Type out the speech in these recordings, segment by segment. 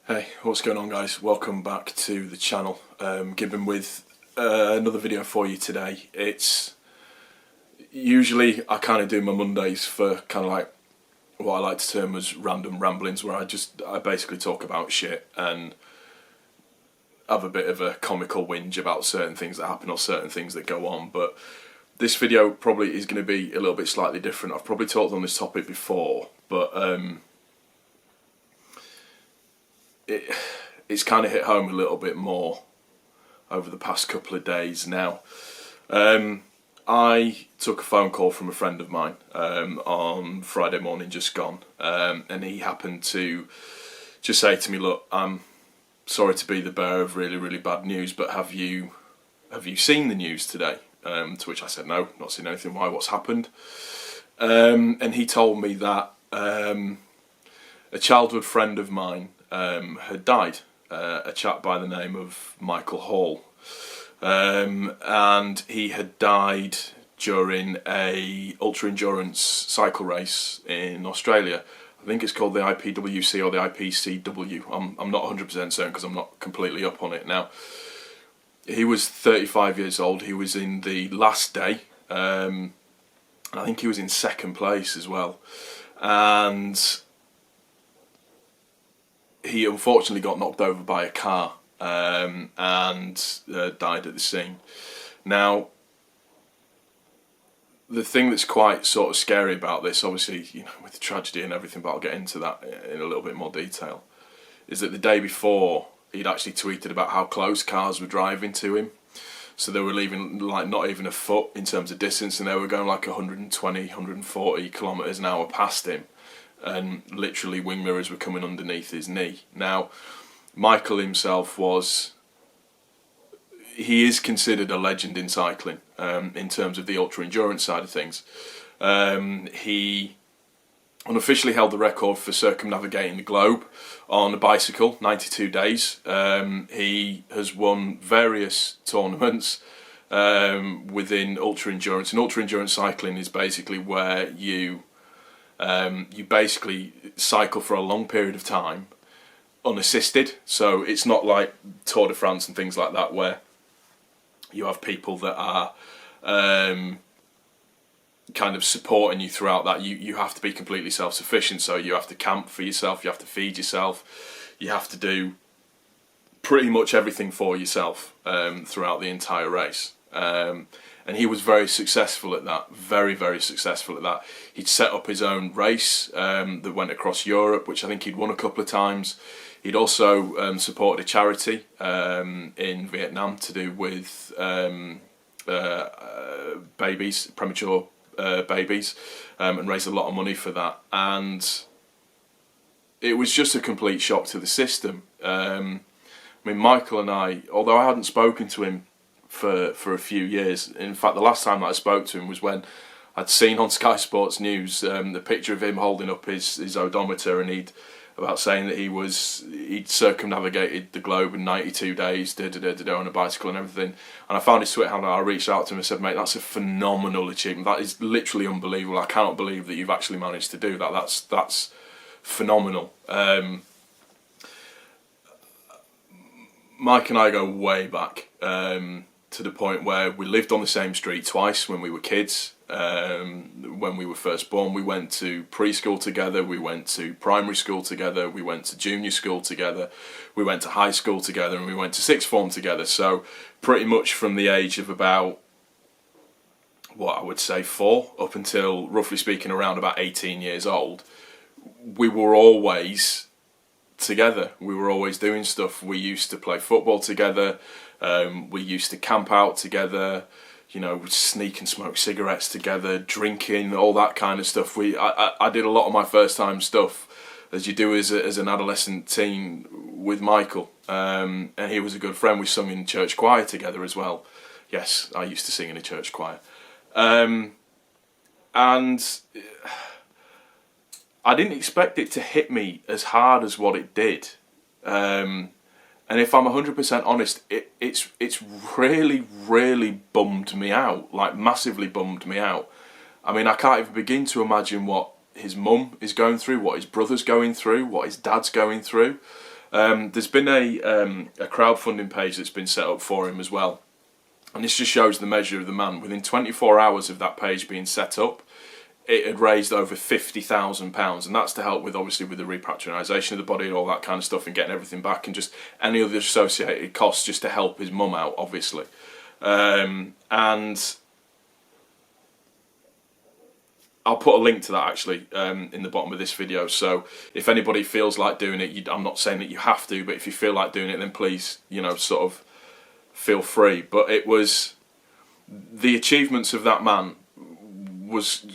Hey, what's going on guys? Welcome back to the channel. Gibbon with another video for you today. It's usually I kind of do my Mondays for kind of like what I like to term as random ramblings, where I basically talk about shit and have a bit of a comical whinge about certain things that happen or certain things that go on. But this video probably is going to be a little bit slightly different. I've probably talked on this topic before, but it's kind of hit home a little bit more over the past couple of days now. I took a phone call from a friend of mine on Friday morning just gone, and he happened to just say to me, look, I'm sorry to be the bearer of really, really bad news, but have you seen the news today? To which I said, no, not seen anything. Why? What's happened? And he told me that a childhood friend of mine had died, a chap by the name of Michael Hall, and he had died during a ultra endurance cycle race in Australia. I think it's called the IPWC or the IPCW. I'm not 100% certain because I'm not completely up on it now. He was 35 years old. He was in the last day. I think he was in second place as well, and he unfortunately got knocked over by a car and died at the scene. Now, the thing that's quite sort of scary about this, obviously, you know, with the tragedy and everything, but I'll get into that in a little bit more detail, is that the day before he'd actually tweeted about how close cars were driving to him. So they were leaving like not even a foot in terms of distance, and they were going like 120, 140 kilometres an hour past him. And literally wing mirrors were coming underneath his knee. Now, Michael himself he is considered a legend in cycling in terms of the ultra endurance side of things. He unofficially held the record for circumnavigating the globe on a bicycle, 92 days. He has won various tournaments within ultra endurance, and ultra endurance cycling is basically where you basically cycle for a long period of time unassisted. So it's not like Tour de France and things like that where you have people that are kind of supporting you throughout that. You have to be completely self-sufficient, so you have to camp for yourself, you have to feed yourself, you have to do pretty much everything for yourself throughout the entire race. And he was very successful at that, very, very successful at that. He'd set up his own race that went across Europe, which I think he'd won a couple of times. He'd also supported a charity in Vietnam to do with babies, premature babies, and raised a lot of money for that. And it was just a complete shock to the system. I mean, Michael and I, although I hadn't spoken to him for a few years. In fact, the last time that I spoke to him was when I'd seen on Sky Sports News the picture of him holding up his odometer, and he'd saying that he'd circumnavigated the globe in 92 days, on a bicycle and everything. And I found his Twitter handle. I reached out to him and said, "Mate, that's a phenomenal achievement. That is literally unbelievable. I cannot believe that you've actually managed to do that. That's phenomenal." Mike and I go way back. To the point where we lived on the same street twice when we were kids. When we were first born, we went to preschool together, we went to primary school together, we went to junior school together, we went to high school together, and we went to sixth form together. So pretty much from the age of about, what I would say 4, up until, roughly speaking, around about 18 years old, we were always together. We were always doing stuff. We used to play football together. We used to camp out together, you know, sneak and smoke cigarettes together, drinking, all that kind of stuff. I did a lot of my first time stuff, as you do as an adolescent teen, with Michael. And he was a good friend. We sung in church choir together as well. Yes, I used to sing in a church choir. And I didn't expect it to hit me as hard as what it did. And if I'm 100% honest, it's really, really bummed me out, like massively bummed me out. I mean, I can't even begin to imagine what his mum is going through, what his brother's going through, what his dad's going through. There's been a crowdfunding page that's been set up for him as well, and this just shows the measure of the man. Within 24 hours of that page being set up, it had raised over £50,000, and that's to help with, obviously, with the repatriation of the body and all that kind of stuff, and getting everything back, and just any other associated costs just to help his mum out, obviously. And I'll put a link to that actually in the bottom of this video, so if anybody feels like doing it, I'm not saying that you have to, but if you feel like doing it, then please, you know, sort of feel free. But it was, the achievements of that man was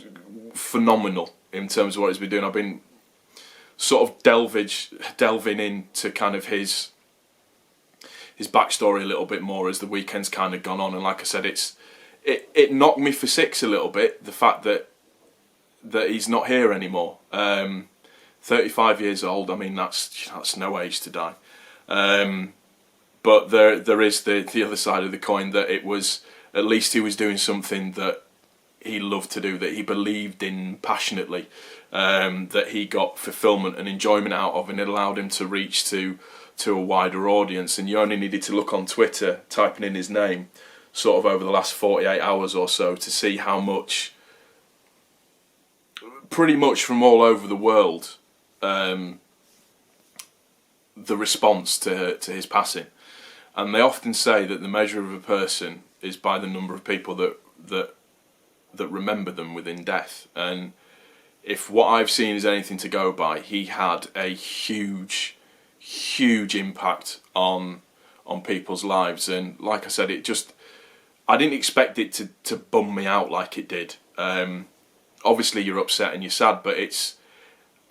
phenomenal in terms of what he's been doing. I've been sort of delving into kind of his backstory a little bit more as the weekend's kind of gone on, and like I said, it knocked me for six a little bit, the fact that he's not here anymore. 35 years old, I mean, that's no age to die. But there is the other side of the coin, that it was, at least he was doing something that he loved to do, that he believed in passionately, that he got fulfillment and enjoyment out of, and it allowed him to reach to a wider audience. And you only needed to look on Twitter, typing in his name, sort of over the last 48 hours or so, to see how much, pretty much from all over the world, the response to his passing. And they often say that the measure of a person is by the number of people that remember them within death. And if what I've seen is anything to go by, he had a huge impact on people's lives. And like I said, I didn't expect it to bum me out like it did. Obviously you're upset and you're sad, but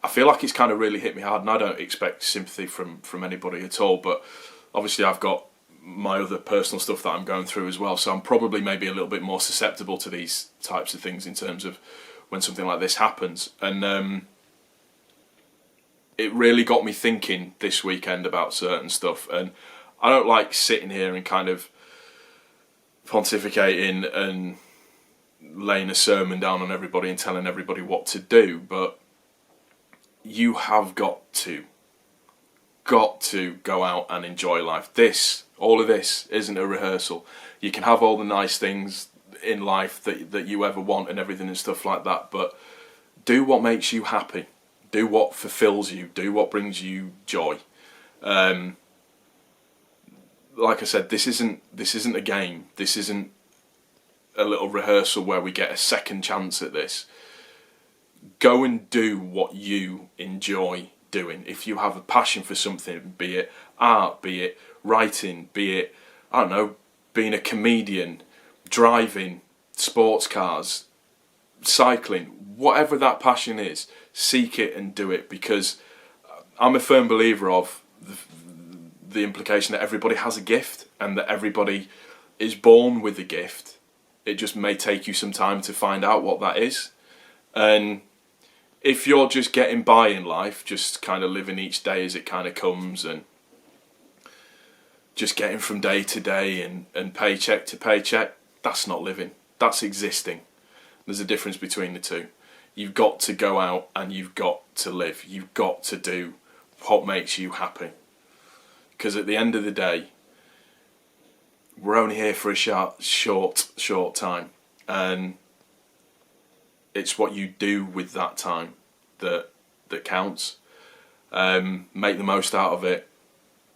I feel like it's kind of really hit me hard, and I don't expect sympathy from anybody at all. But obviously I've got my other personal stuff that I'm going through as well, so I'm probably maybe a little bit more susceptible to these types of things in terms of when something like this happens. And it really got me thinking this weekend about certain stuff. And I don't like sitting here and kind of pontificating and laying a sermon down on everybody and telling everybody what to do, but you have got to go out and enjoy life. All of this isn't a rehearsal. You can have all the nice things in life that you ever want and everything and stuff like that, but do what makes you happy. Do what fulfills you. Do what brings you joy. Like I said, this isn't a game. This isn't a little rehearsal where we get a second chance at this. Go and do what you enjoy doing. If you have a passion for something, be it art, be it writing, be it, I don't know, being a comedian, driving, sports cars, cycling, whatever that passion is, seek it and do it, because I'm a firm believer of the implication that everybody has a gift and that everybody is born with a gift. It just may take you some time to find out what that is. And if you're just getting by in life, just kind of living each day as it kind of comes, and just getting from day to day and paycheck to paycheck, that's not living. That's existing. There's a difference between the two. You've got to go out and you've got to live. You've got to do what makes you happy. Because at the end of the day, we're only here for a short time, and it's what you do with that time that counts. Make the most out of it.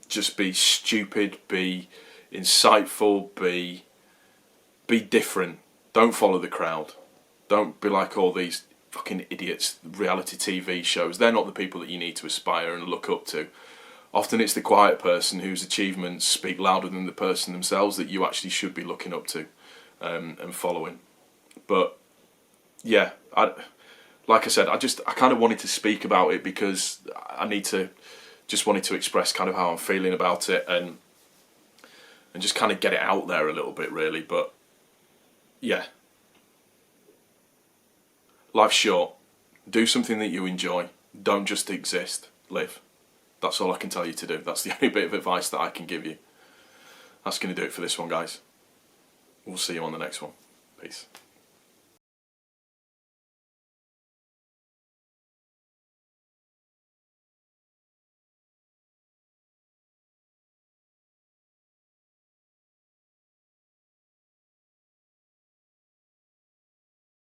Just be stupid, be insightful, be different. Don't follow the crowd. Don't be like all these fucking idiots, reality TV shows. They're not the people that you need to aspire and look up to. Often it's the quiet person whose achievements speak louder than the person themselves that you actually should be looking up to and following. But yeah, like I said, I kind of wanted to speak about it because just wanted to express kind of how I'm feeling about it and just kind of get it out there a little bit, really. But yeah, life's short. Do something that you enjoy. Don't just exist. Live. That's all I can tell you to do. That's the only bit of advice that I can give you. That's going to do it for this one, guys. We'll see you on the next one. Peace.